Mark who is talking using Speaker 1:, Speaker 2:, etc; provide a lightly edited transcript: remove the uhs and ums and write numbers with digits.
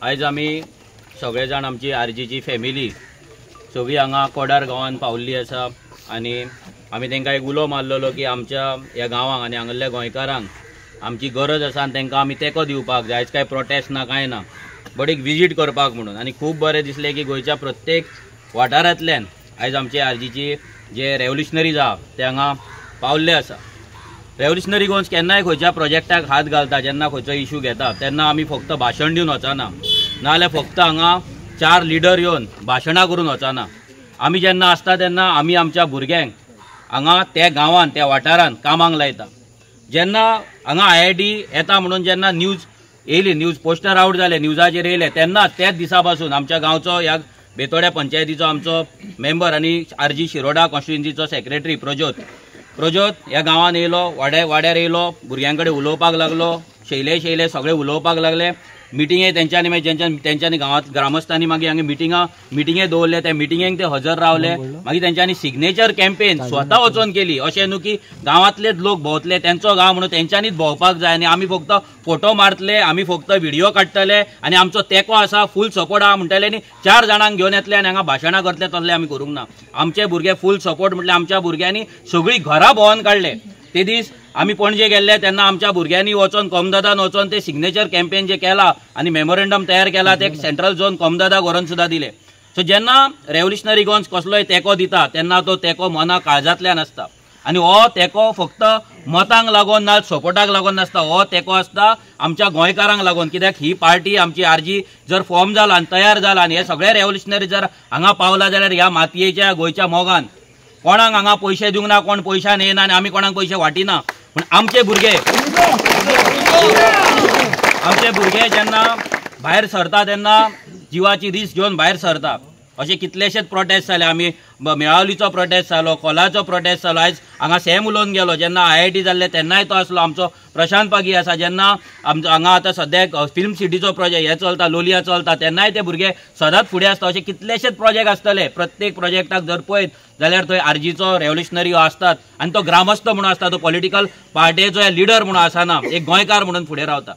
Speaker 1: आज आम्ही सगळेजाण आमची आरजीची फॅमिली सगळी हांगा कोडार गांवांत पावल्ली आसा आणि आमी तांकां एक उलो मारलेलो की आमच्या ह्या गांवांक आनी हांगासरल्या गोंयकारांक आमची गरज आसा आनी तांकां आमी तेंको दिवपाक जाय। आयज कांय प्रोटेस्ट ना कांय ना, बट एक विजीट करपाक म्हणून। आनी खूब बरें दिसलें की गोंयच्या प्रत्येक वाठारांतल्यान आयज आमचे आरजीची जे रेव्होल्युशनरीज आहा ते हांगा पावल्ले आसा। रेव्होल्युशनरी गोन्स केन्नाय खंयच्या प्रोजेक्टाक हात घालता, जेन्ना खंयचो इशू घेता तेन्ना आमी फक्त भाशण दिवन वचना, नाजाल्यार फक्त हांगा 4 लिडर येवन भाशणां करून वचना। आमी जेन्ना आसता तेन्ना आमी आमच्या भुरग्यांक हांगा त्या गांवांत त्या वाठारांत कामाक लायता। जेन्ना हांगा IIT येता म्हणून जेन्ना न्यूज येयली, न्यूज पोस्टर आउट जाले, न्यूजाचेर येयले, तेन्ना त्याच दिसा पासून आमच्या गांवचो ह्या बेतोड्या पंचायतीचो आमचो मेंबर आनी आरजी शिरोडा कॉन्स्टिट्युएन्सीचो सेक्रेटरी प्रज्योत ह्या गांवांत येयलो, वाड्यार येयलो, भुरग्यां कडेन उलोवपाक लागलो, शैले सगळे उलोवपाक लागले। मिटिंगे तेंच्यांनी मागीर तेंच्यांनी गांवांत ग्रामस्थांनी मागीर हांगा मिटिंगे दवरले, त्या मिटिंगेक ते हजर रावले। मागीर तेंच्यांनी सिग्नेचर कॅम्पेन स्वता वचोन केली। अशें न्हू की गांवांतलेच लोक भोंवतले, तेंचो गांव म्हणून तेंच्यांनीच भोंवपाक जाय आनी आमी फक्त फोटो मारतले, आमी फक्त व्हिडिओ काडटले आनी आमचो तेंको आसा, फूल सपोर्ट आहा म्हणटले आनी 4 जाणांक घेवन येतले आनी हांगा भाशणां करतले, तसलें आमी करूंक ना। आमचे भुरगे फूल सपोर्ट म्हटल्यार आमच्या भुरग्यांनी सगळीं घरां भोंवन काडले। ते दीस आमी पणजे गेल्ले तेन्ना आमच्या भुरग्यांनी वचोन कॉमदादान वचोन ते सिग्नेचर कॅम्पेन जे केला आनी मेमोरेंडम तयार केला ते सेंट्रल झोन कॉमदादाक व्हरोन सुद्दां दिले। सो जेन्ना रेव्होल्युशनरी गोन्स कसलोय तेंको दिता तेन्ना तो तेंको मना काळजांतल्यान आसता आनी हो तेंको फक्त मतांक लागून ना, सपोर्टाक लागून नासता, हो तेंको आसता आमच्या गोंयकारांक लागून। कित्याक ही पार्टी आमची आरजी जर फॉर्म जाला आनी तयार जाला आनी हे सगळे रेव्होल्युशनरी जर हांगा पावला जाल्यार ह्या मातयेच्या गोंयच्या मोगान कोणाक हांगा पयशे दिवंक ना, कोण पयशान येना आनी आमी कोणाक पयशे वाटिना, पूण आमचे भुरगे जेन्ना भायर सरता तेन्ना जिवाची रिस्क घेवन भायर सरता। अशे कितलेशेच प्रोटेस्ट जाले, आमी मेळावलीचो प्रोटेस्ट जालो, कोलाचो प्रोटेस्ट जालो, आयज हांगा सॅम उलोवन गेलो। जेन्ना IIT जाल्ले तेन्नाय तो आसलो, आमचो प्रशांत पागी आसा। जेन्ना आमचो हांगा आतां सद्याक फिल्म सिटीचो प्रोजेक्ट हे चलता, लोलया चलता, तेन्नाय ते भुरगे सदांच फुडें आसता। अशे कितलेशेच प्रोजेक्ट आसतले, प्रत्येक प्रोजेक्टाक जर पळयत जाल्यार थंय आरजीचो रेव्होल्युशनरी आसतात आनी तो ग्रामस्थ म्हणून आसता, तो पॉलिटिकल पार्टीचो लिडर म्हणून आसना, एक गोंयकार म्हणून फुडें रावता।